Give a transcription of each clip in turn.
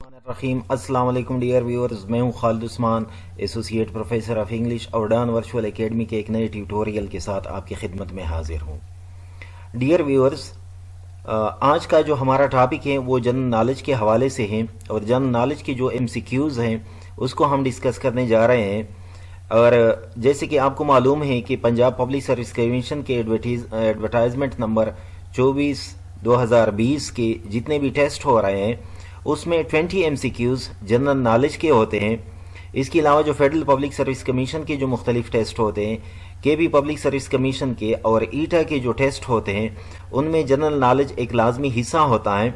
रहीम अस्सलाम वालेकुम dear viewers, मैं हूं Khalid Usman, associate professor of English और डान वर्चुअल एकेडमी के एक नए ट्यूटोरियल के साथ आपकी खिदमत में हाजिर हूं। डियर व्यूअर्स, आज का जो हमारा टॉपिक है वो जनरल नॉलेज के हवाले से है और जनरल नॉलेज के जो MCQs हैं उसको हम डिस्कस करने जा रहे हैं। और जैसे कि आपको मालूम है कि पंजाब पब्लिक सर्विस कमीशन के एडवर्टाइजमेंट नंबर 24/2020 के जितने भी टेस्ट हो रहे हैं उसमें 20 MCQs जनरल नॉलेज के होते हैं। इसके अलावा जो फेडरल पब्लिक सर्विस कमीशन के जो मुख्तलिफ टेस्ट होते हैं, KB पब्लिक सर्विस कमीशन के और ईटा के जो टेस्ट होते हैं उनमें जनरल नॉलेज एक लाजमी हिस्सा होता है।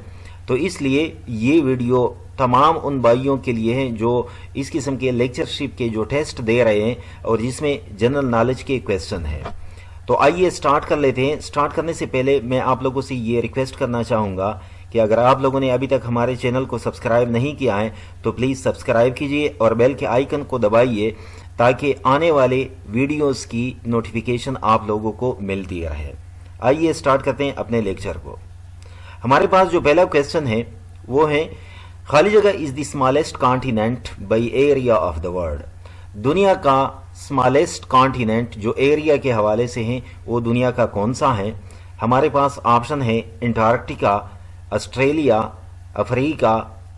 तो इसलिए ये वीडियो तमाम उन भाइयों के लिए है जो इस किस्म के लेक्चरशिप के जो टेस्ट दे रहे हैं और जिसमें जनरल नॉलेज के क्वेश्चन हैं। तो आइए स्टार्ट कर लेते हैं। स्टार्ट करने से पहले मैं आप लोगों से ये रिक्वेस्ट करना चाहूँगा कि अगर आप लोगों ने अभी तक हमारे चैनल को सब्सक्राइब नहीं किया है तो प्लीज़ सब्सक्राइब कीजिए और बेल के आइकन को दबाइए ताकि आने वाले वीडियोस की नोटिफिकेशन आप लोगों को मिलती रहे। आइए स्टार्ट करते हैं अपने लेक्चर को। हमारे पास जो पहला क्वेश्चन है वो है, खाली जगह is the smallest continent by area of the world. दुनिया का स्मॉलेस्ट कॉन्टिनेंट जो एरिया के हवाले से है वो दुनिया का कौन सा है? हमारे पास ऑप्शन है अंटार्कटिका, ऑस्ट्रेलिया, अफ्रीका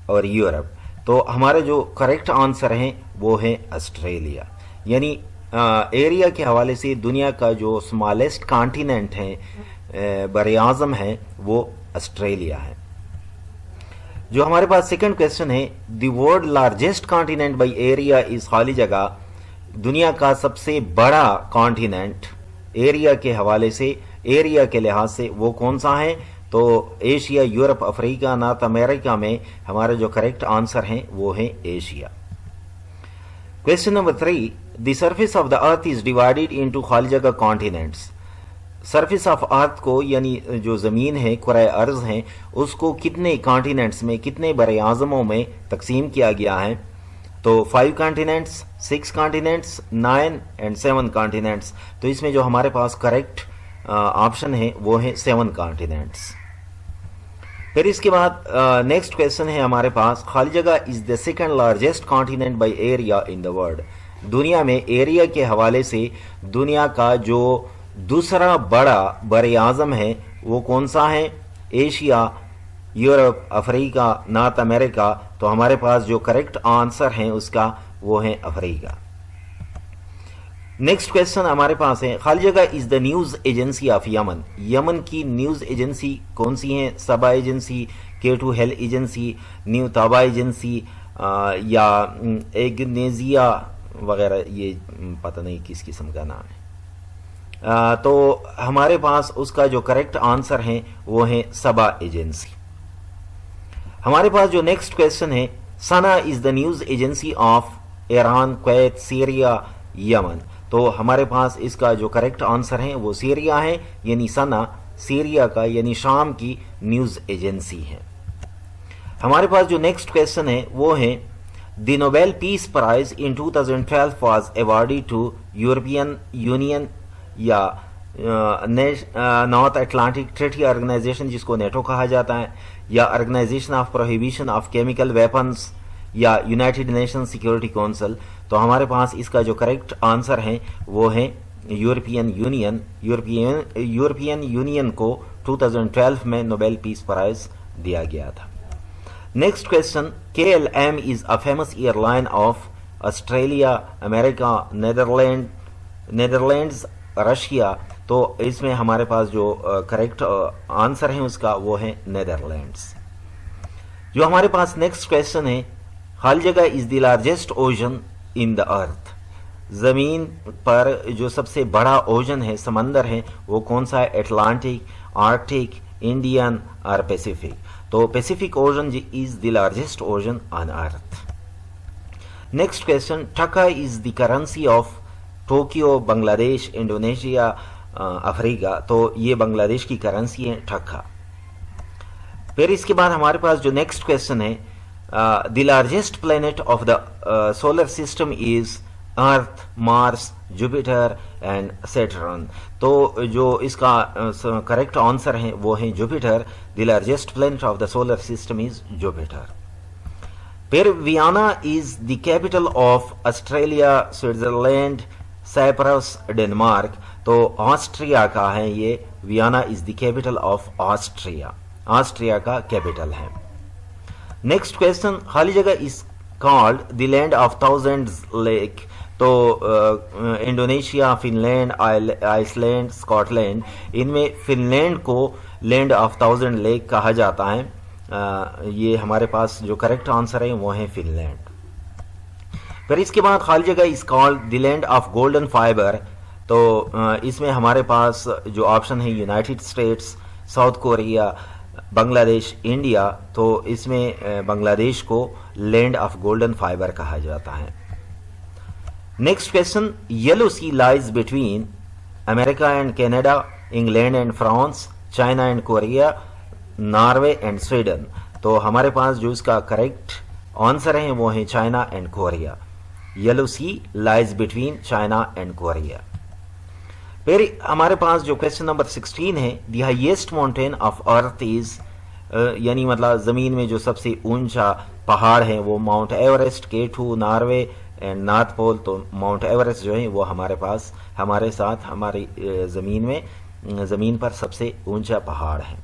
और यूरोप। तो हमारा जो करेक्ट आंसर है वो है ऑस्ट्रेलिया। यानी एरिया के हवाले से दुनिया का जो स्मॉलेस्ट कॉन्टिनेंट है, बरे आज़म है, वो ऑस्ट्रेलिया है। जो हमारे पास सेकंड क्वेश्चन है, the world largest continent by area is, खाली जगह दुनिया का सबसे बड़ा कॉन्टिनेंट एरिया के हवाले से, एरिया के लिहाज से वो कौन सा है? तो Asia, Europe, Africa, north America में हमारा जो करेक्ट आंसर है वो है Asia. Question number 3, the surface of the earth is divided into, खाली जगह कॉन्टिनेंट्स। सरफेस ऑफ अर्थ को यानी जो ज़मीन है, कुराए अर्ज है, उसको कितने कॉन्टिनेंट्स में, कितने बरे आज़मों में तकसीम किया गया है? तो 5 कॉन्टिनेंट्स, 6 कॉन्टिनेंट्स, 9 एंड 7 कॉन्टिनेंट्स। तो इसमें जो हमारे पास करेक्ट ऑप्शन है वो है 7 कॉन्टिनेंट्स। फिर इसके बाद नेक्स्ट क्वेश्चन है हमारे पास, खाली जगह is the second largest continent by area in the world. दुनिया में एरिया के हवाले से दुनिया का जो दूसरा बड़ा बरे आज़म है वो कौन सा है? Asia, Europe, Africa, north America. तो हमारे पास जो करेक्ट आंसर है उसका वो है अफ्रीका। नेक्स्ट क्वेश्चन हमारे पास है, खाली जगह is the news agency of Yemen. Yemen की न्यूज एजेंसी कौन सी है? सबा एजेंसी, K2 हेल एजेंसी, न्यू ताबा एजेंसी या एग्नेजिया वगैरह, ये पता नहीं किस किस्म का नाम है। तो हमारे पास उसका जो करेक्ट आंसर है वो है सबा एजेंसी। हमारे पास जो नेक्स्ट क्वेश्चन है, Sana is the news agency of Iran, Kuwait, Syria, Yemen. तो हमारे पास इसका जो करेक्ट आंसर है वो सीरिया है, यानी सना सीरिया का यानी शाम की न्यूज एजेंसी है। हमारे पास जो नेक्स्ट क्वेश्चन है वो है, the Nobel peace prize in 2012 was awarded to European Union या नॉर्थ अटलांटिक ट्रीटी ऑर्गेनाइजेशन, जिसको नेटो कहा जाता है, या Organization of Prohibition of Chemical Weapons, या यूनाइटेड नेशन सिक्योरिटी काउंसिल। तो हमारे पास इसका जो करेक्ट आंसर है वो है यूरोपियन यूनियन। यूरोपियन यूनियन को 2012 में नोबेल पीस प्राइज दिया गया था। Next question, KLM is a famous airline of Australia, America, Netherlands, Russia. तो इसमें हमारे पास जो करेक्ट आंसर है उसका वो है नेदरलैंड्स। जो हमारे पास नेक्स्ट क्वेश्चन है, खाली जगह is the largest ocean in the earth. जमीन पर जो सबसे बड़ा ओशन है, समंदर है, वो कौन सा है? अटलांटिक, आर्कटिक, इंडियन और पैसिफिक। तो Pacific Ocean is the largest ocean on earth. Next question, taka is the currency of Tokyo, Bangladesh, Indonesia, Africa. तो ये बांग्लादेश की करेंसी है टका। फिर इसके बाद हमारे पास जो नेक्स्ट क्वेश्चन है, the largest planet of the solar system is Earth, Mars, Jupiter and Saturn. तो जो इसका करेक्ट आंसर है वो है Jupiter. The largest planet of the solar system is Jupiter. फिर Vienna is the capital of Australia, Switzerland, Cyprus, Denmark. तो Austria का है ये, Vienna is the capital of Austria, Austria का कैपिटल है। नेक्स्ट क्वेश्चन, खाली जगह is called the land of thousands lake. तो इंडोनेशिया, फिनलैंड, आइसलैंड, स्कॉटलैंड, इनमें फिनलैंड को लैंड ऑफ थाउजेंड लेक कहा जाता है। ये हमारे पास जो करेक्ट आंसर है वो है फिनलैंड। फिर इसके बाद खाली जगह is called the land of golden fibre. तो इसमें हमारे पास जो ऑप्शन है United states, south Korea, Bangladesh, India. तो इसमें बांग्लादेश को लैंड ऑफ गोल्डन फाइबर कहा जाता है। Next question, yellow sea lies between America and Canada, England and France, China and Korea, Norway and Sweden. तो हमारे पास जो इसका करेक्ट आंसर है वो है China and Korea. Yellow sea lies between China and Korea. फिर हमारे पास जो क्वेश्चन नंबर 16 है, the highest mountain of earth is, यानी मतलब जमीन में जो सबसे ऊंचा पहाड़ है वो Mount Everest, K2 Norway and North Pole. तो माउंट एवरेस्ट जो है वो हमारे पास, हमारे साथ, हमारी जमीन पर सबसे ऊंचा पहाड़ है।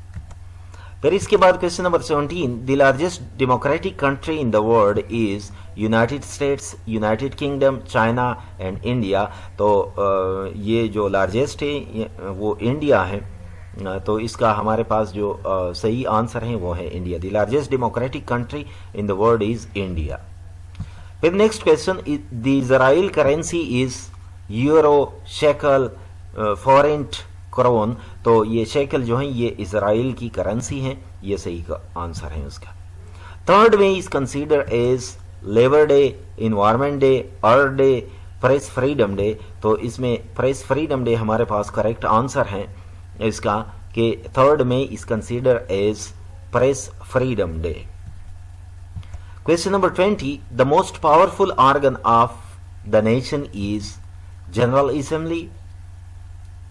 फिर इसके बाद question number 17, the largest democratic country in the world is United states, United kingdom, China and India. तो ये जो लार्जेस्ट है वो इंडिया है। तो इसका हमारे पास जो सही आंसर है वो है India. The largest democratic country in the world is India. फिर next question, the Israel currency is euro, shekel, forint, krone. तो ये शेकल जो है ये इजराइल की करेंसी है, ये सही का आंसर है उसका। Third May is consider as labour day, environment day, earth day, press freedom day. तो इसमें प्रेस फ्रीडम डे हमारे पास करेक्ट आंसर है इसका, कि third May is consider as press freedom day. Question number 20, the most powerful organ of the nation is General Assembly,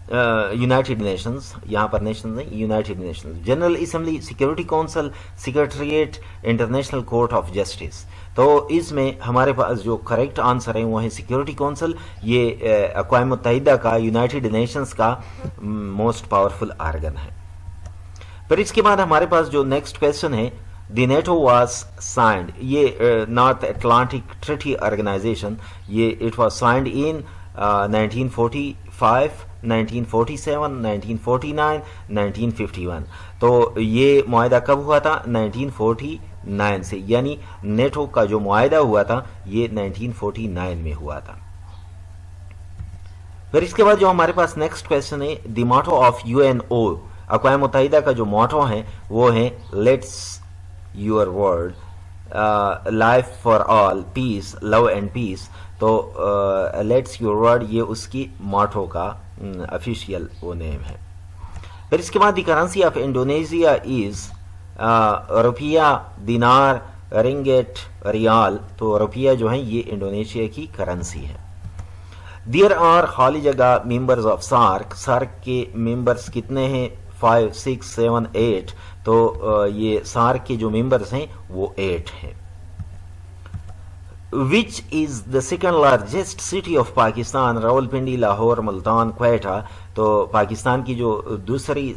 United Nations, यहाँ पर nation नहीं, United Nations, general assembly, security council, secretariat, international court of justice. तो इसमें हमारे पास जो correct answer है वो है सिक्योरिटी काउंसिल। ये अक़वाम मुत्तहिदा का, यूनाइटेड नेशंस का मोस्ट पावरफुल आर्गन है। फिर इसके बाद हमारे पास जो नेक्स्ट क्वेश्चन है, द नेटो वाज साइंड, ये नॉर्थ अटलांटिक ट्रीटी ऑर्गेनाइजेशन, ये इट वाज साइंड इन 1945, 1947, 1949, 1951। तो ये मुआहदा कब हुआ था? 1949 से, यानी नेटो का जो मुआहदा हुआ था ये 1949 में हुआ था। फिर इसके बाद जो हमारे पास नेक्स्ट क्वेश्चन है, द मोटो ऑफ यूएनओ, अक़वाम मुत्तहिदा का जो मोटो है वो है let's your world, life for all, peace, love and peace. तो लेट्स योर वर्ल्ड ये उसकी मोटो का ऑफिशियल वो नेम है। फिर इसके बाद the currency of Indonesia is रुपया, दिनार, रिंगेट, रियाल। तो रुपया जो है ये इंडोनेशिया की करेंसी है। देयर आर खाली जगह मेंबर्स ऑफ सार्क, सार्क के मेंबर्स कितने हैं? 5, 6, 7, 8। तो ये सार्क के जो मेंबर्स हैं वो 8 हैं। Which is the second largest city of Pakistan? Rawalpindi, Lahore, Multan, Quetta. तो पाकिस्तान की जो दूसरा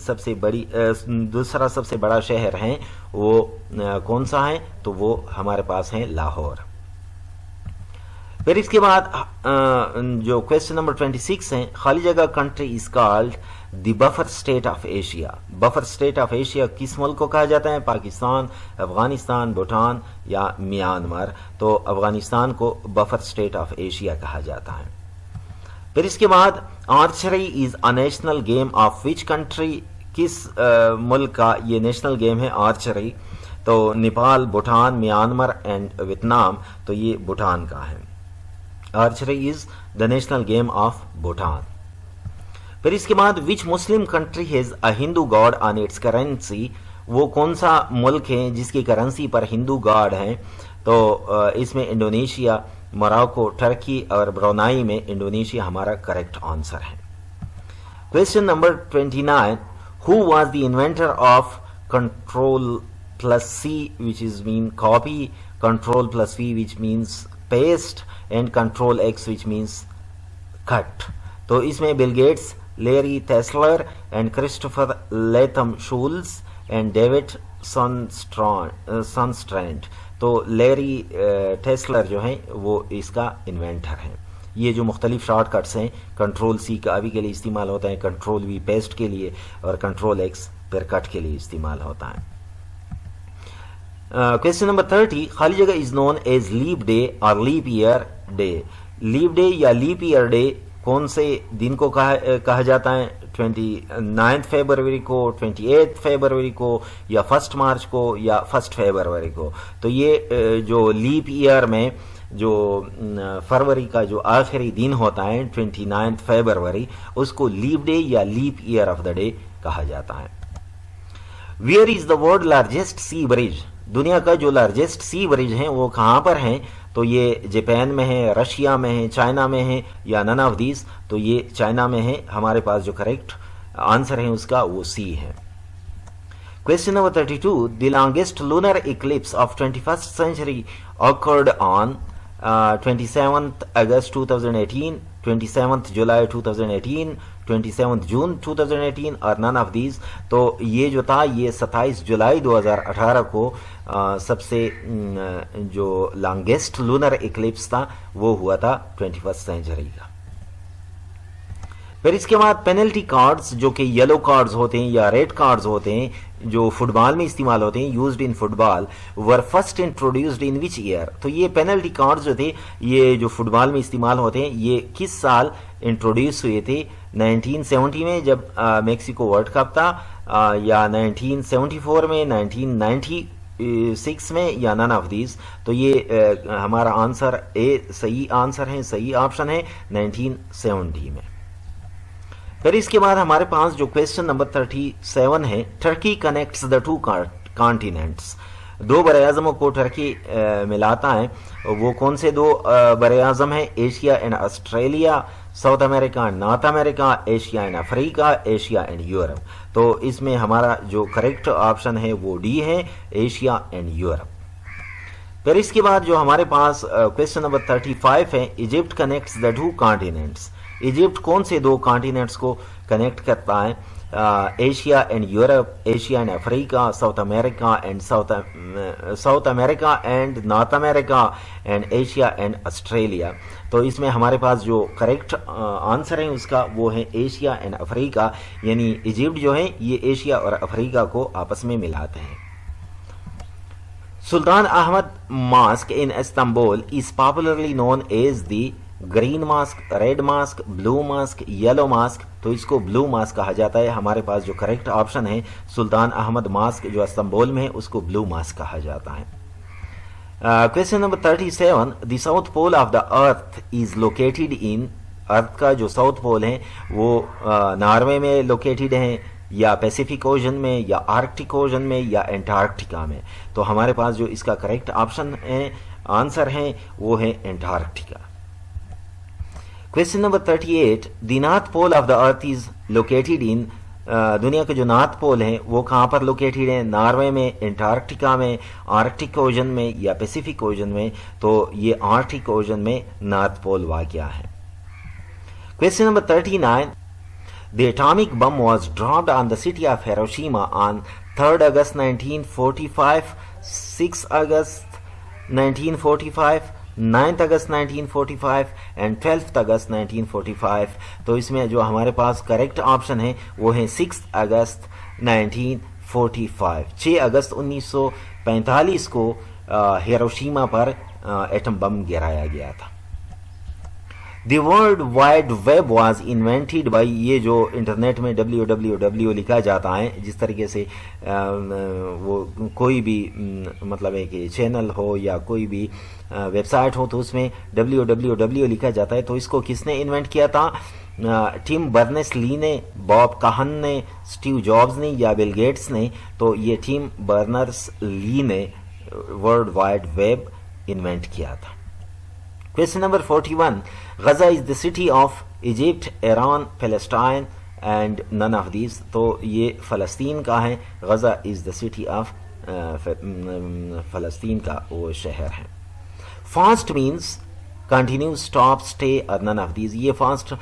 सबसे बड़ा शहर है वो कौन सा है? तो वो हमारे पास है लाहौर। फिर इसके बाद जो क्वेश्चन नंबर 26 है, खाली जगह country is called the buffer state of Asia. Buffer state of Asia किस मुल्क को कहा जाता है? पाकिस्तान, अफगानिस्तान, भूटान या म्यांमार। तो अफगानिस्तान को बफर स्टेट ऑफ एशिया कहा जाता है। फिर इसके बाद archery is a national game of which country? किस मुल्क का ये नेशनल गेम है आर्चरी? तो Nepal, Bhutan, Myanmar and Vietnam. तो ये भूटान का है। Archery is the national game of Bhutan. फिर इसके बाद which Muslim country has a Hindu god on its currency? वो कौन सा मुल्क है जिसकी करेंसी पर हिंदू गॉड है? तो इसमें इंडोनेशिया, मोरक्को, टर्की और ब्रुनेई में इंडोनेशिया हमारा करेक्ट आंसर है। Question number 29, who was the inventor of plus C which is mean copy, control plus V which means paste, and control X which means cut. तो इसमें Bill Gates, Larry Tesler and Christopher Latham Sholes and David Sundstrand. तो Larry Tesler जो हैं वो इसका inventor हैं. ये जो मुख्तलिफ शॉर्टकट्स हैं, कंट्रोल सी कॉपी के लिए इस्तेमाल होता है, कंट्रोल वी पेस्ट के लिए, और कंट्रोल एक्स फिर कट के लिए इस्तेमाल होता है. क्वेश्चन नंबर 30, खाली जगह is known as leap day और leap year day. Leap day या लीप ईयर डे कौन से दिन को कहा जाता है? 29 फरवरी को, 28 फरवरी को, या 1 मार्च को, या 1 फरवरी को. तो ये जो लीप ईयर में जो फरवरी का जो आखिरी दिन होता है 29 फरवरी, उसको लीप डे या leap year of the day कहा जाता है. Where is the world largest sea bridge. दुनिया का जो लार्जेस्ट सी ब्रिज है वो कहाँ पर है? तो ये जापान में है, रशिया में है, चाइना में है, या नन ऑफ दीज. तो ये चाइना में है. हमारे पास जो करेक्ट आंसर है उसका वो सी है. Question number 32, the longest lunar eclipse of 21st century occurred on 27th August 2018, 27th July 2018, 27th June 2018 और none of these. तो ये जो था ये 27 जुलाई 2018 को सबसे जो लॉन्गेस्ट लूनर इक्लिप्स था वो हुआ था 21st सेंचुरी का. फिर इसके बाद पेनल्टी कार्ड्स जो कि येलो कार्ड्स होते हैं या रेड कार्ड्स होते हैं, जो फुटबॉल में इस्तेमाल होते हैं, used in football, were first introduced in which year. तो ये पेनल्टी कार्ड्स जो थे ये जो फुटबॉल में इस्तेमाल होते हैं ये किस साल इंट्रोड्यूस हुए थे? 1970 में जब मेक्सिको वर्ल्ड कप था, या 1974 में, 1996 में, या नन ऑफ दीज. तो ये हमारा आंसर ए सही आंसर है, सही ऑप्शन है 1970 में. फिर इसके बाद हमारे पास जो क्वेश्चन नंबर 37 है, Turkey connects the two continents. दो बरआज़मों को टर्की मिलाता है. वो कौन से दो बरआज़म हैं? Asia and Australia, south America and north America, Asia and Africa, Asia and Europe. तो इसमें हमारा जो करेक्ट ऑप्शन है वो डी है, एशिया एंड यूरोप. फिर इसके बाद जो हमारे पास क्वेश्चन नंबर 35 है, Egypt connects the two continents. Egypt कौन से दो कॉन्टिनेंट्स को कनेक्ट करता है? Asia and Europe, Asia and Africa, south America and north America, and Asia and Australia. तो इसमें हमारे पास जो करेक्ट आंसर है उसका वो है एशिया एंड अफ्रीका. यानी इजिप्ट जो है ये एशिया और अफ्रीका को आपस में मिलाते हैं. Sultan Ahmed mosque in Istanbul is popularly known as the green mosque, red mosque, blue mosque, yellow mosque. तो इसको ब्लू मास्क कहा जाता है. हमारे पास जो करेक्ट ऑप्शन है सुल्तान अहमद मास्क जो इस्तांबुल में है उसको ब्लू मास्क कहा जाता है. Question number 37, the south pole of the earth is located in. Earth का जो साउथ पोल है वो नॉर्वे में लोकेटेड है, या पैसिफिक ओशन में, या आर्कटिक ओशन में, या एंटार्क्टिका में. तो हमारे पास जो इसका करेक्ट ऑप्शन है, आंसर है वो है Antarctica. Question number 38, the north pole of the earth is located in. दुनिया के जो नॉर्थ पोल है वो कहाँ पर लोकेटेड है? नॉर्वे में, एंटार्क्टिका में, आर्कटिक ओशन में, या पैसिफिक ओशन में. तो ये आर्कटिक ओशन में नॉर्थ पोल वाक़या है. Question number 39, the atomic bomb was dropped on the city of Hiroshima on 3rd August 1945, 6th August 1945, 9th August 1945 and 12th August 1945. तो इसमें जो हमारे पास करेक्ट ऑप्शन है वो है 6th अगस्त 1945. 6 अगस्त 1945 को हिरोशिमा पर एटम बम गिराया गया था. The World Wide Web was invented by. ये जो इंटरनेट में www लिखा जाता है, जिस तरीके से वो कोई भी मतलब है कि चैनल हो या कोई भी वेबसाइट हो तो उसमें www लिखा जाता है. तो इसको किसने इन्वेंट किया था? टिम बर्नर्स ली ने, बॉब काहन ने, स्टीव जॉब्स ने, या बिल गेट्स ने. तो ये टिम बर्नर्स ली ने वर्ल्ड वाइड वेब इन्वेंट किया था. Question number 41, Gaza is the city of Egypt, Iran, Palestine and none of these. तो ये फ़लस्तीन का है. Gaza is the city of فلسطین کا وہ شہر ہے. Fast means continue stop stay اور نن آف دیز. یہ فاسٹ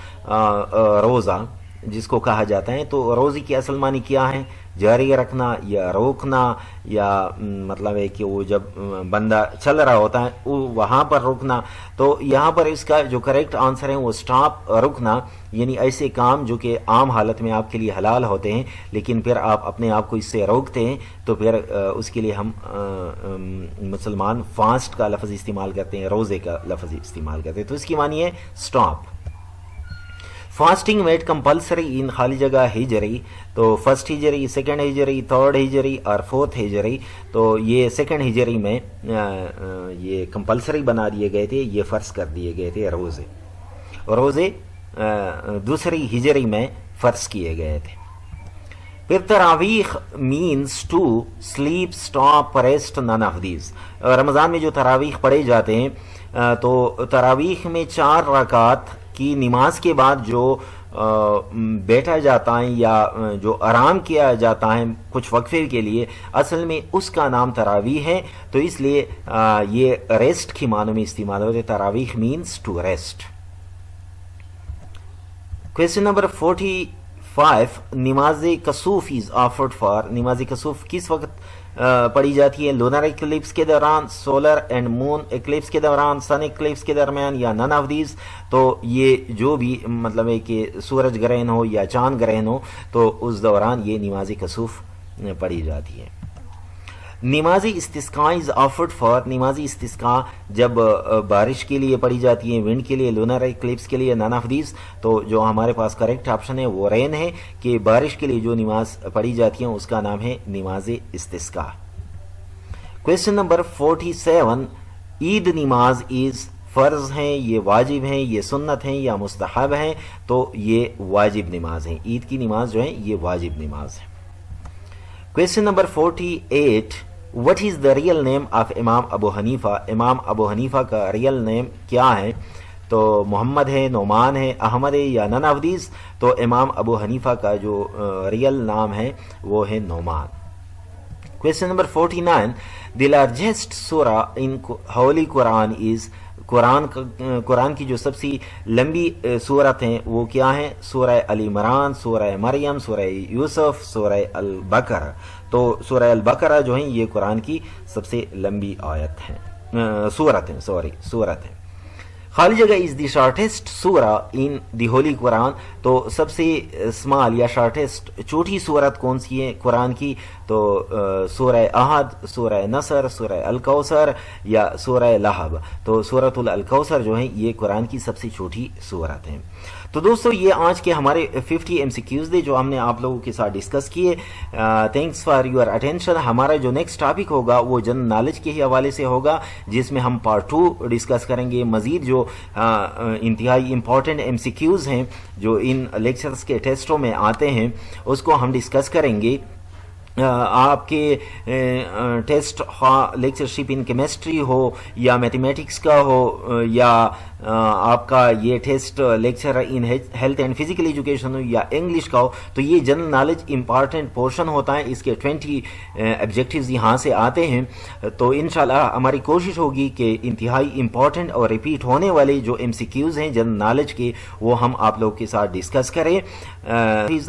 روزہ جس کو کہا جاتا ہے, تو روزے کی اصل معنی کیا ہے؟ جاری رکھنا یا روکنا, یا مطلب ہے کہ وہ جب بندہ چل رہا ہوتا ہے وہاں پر رکنا. تو یہاں پر اس کا جو کریکٹ آنسر ہے وہ اسٹاپ, رکنا, یعنی ایسے کام جو کہ عام حالت میں آپ کے لیے حلال ہوتے ہیں لیکن پھر آپ اپنے آپ کو اس سے روکتے ہیں, تو پھر اس کے لیے ہم مسلمان فاسٹ کا لفظ استعمال کرتے ہیں, روزے کا لفظ استعمال کرتے ہیں. تو اس کی معنی ہے اسٹاپ. فاسٹنگ میڈ کمپلسری ان خالی جگہ ہجری, تو فرسٹ ہجری, سیکنڈ ہجری, تھرڈ ہجری اور فورتھ ہجری. تو یہ سیکنڈ ہجری میں یہ کمپلسری بنا دیے گئے تھے, یہ فرض کر دیے گئے تھے روزے. روزے دوسری ہجری میں فرض کیے گئے تھے. پھر تراویح means to sleep, stop, rest, none of these. Ramzan میں جو تراویح پڑھے جاتے ہیں تو تراویح میں 4 رکعات کی نماز کے بعد جو بیٹھا جاتا ہے یا جو آرام کیا جاتا ہے کچھ وقفے کے لیے, اصل میں اس کا نام تراویح ہے. تو اس لیے یہ ریسٹ کی معنوں میں استعمال ہوتے. تراویح means to rest. Question number 45, نماز کسوف از آفرڈ فار. نماز کسوف کس وقت پڑھی جاتی ہے؟ لونر ایکلپس کے دوران, سولر اینڈ مون ایکلپس کے دوران, سن ایکلپس کے درمیان, یا نن آف دیز. تو یہ جو بھی مطلب ہے کہ سورج گرہن ہو یا چاند گرہن ہو تو اس دوران یہ نماز کسوف پڑھی جاتی ہے. نماز استسقاء از آفرڈ فار. نماز استسقاء جب بارش کے لیے پڑھی جاتی ہے, ونڈ کے لیے, لونر ایکلپس کے لیے, نن آف دیز. تو جو ہمارے پاس کریکٹ آپشن ہے وہ رین ہے, کہ بارش کے لیے جو نماز پڑھی جاتی ہے اس کا نام ہے نماز استسقاء. کویسچن نمبر 47, عید نماز از فرض ہیں, یہ واجب ہیں, یہ سنت ہیں, یا مستحب ہیں؟ تو یہ واجب نماز ہیں. عید کی نماز جو ہے یہ واجب نماز ہے. Question number 48, what is the real name of امام ابو حنیفہ. امام ابو حنیفہ کا ریئل نیم کیا ہے؟ تو محمد ہے, نعمان ہے, احمد ہے, یا نن آف دیز. تو امام ابو حنیفہ کا جو ریئل نام ہے وہ ہے Numan. Question number 49, the largest سورہ ان ہولی قرآن از. قرآن کی جو سب سے لمبی سورت ہیں وہ کیا ہیں؟ سورہ علی عمران, سورہ مریم, سورہ یوسف, سورہ البقرہ. تو سورہ البقرہ جو ہیں یہ قرآن کی سب سے لمبی آیت ہیں, سورت ہیں. خالی جگہ از دی شارٹیسٹ سورہ ان دی ہولی قرآن. تو سب سے اسمال یا شارٹیسٹ چھوٹی سورت کون سی ہے قرآن کی؟ تو سورہ احد, سورہ نصر, سورہ الکوثر, یا سورہ لہب. تو سورۃ الکوثر جو ہیں یہ قرآن کی سب سے چھوٹی سورت ہیں. تو دوستو یہ آج کے ہمارے 50 MCQs تھے جو ہم نے آپ لوگوں کے ساتھ ڈسکس کیے. Thanks for your attention. ہمارا جو نیکسٹ ٹاپک ہوگا وہ جنرل نالج کے ہی حوالے سے ہوگا, جس میں ہم پارٹ 2 ڈسکس کریں گے. مزید جو انتہائی امپورٹنٹ MCQs ہیں جو ان لیکچرز کے ٹیسٹوں میں آتے ہیں اس کو ہم ڈسکس کریں گے. آپ کے ٹیسٹ لیکچرشپ ان کیمسٹری ہو یا میتھمیٹکس کا ہو, یا آپ کا یہ test lecture in health and physical education ہو یا انگلش کا ہو, تو یہ جنرل نالج امپارٹنٹ پورشن ہوتا ہے. اس کے 20 آبجیکٹیوز یہاں سے آتے ہیں. تو انشاءاللہ ہماری کوشش ہوگی کہ انتہائی امپورٹنٹ اور ریپیٹ ہونے والے جو MCQs ہیں جنرل نالج کے وہ ہم آپ لوگوں کے ساتھ ڈسکس کریں.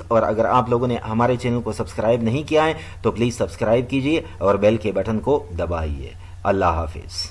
اور اگر آپ لوگوں نے ہمارے چینل کو سبسکرائب نہیں کیا ہے تو پلیز سبسکرائب کیجیے اور بیل کے بٹن کو دبائیے. اللہ حافظ.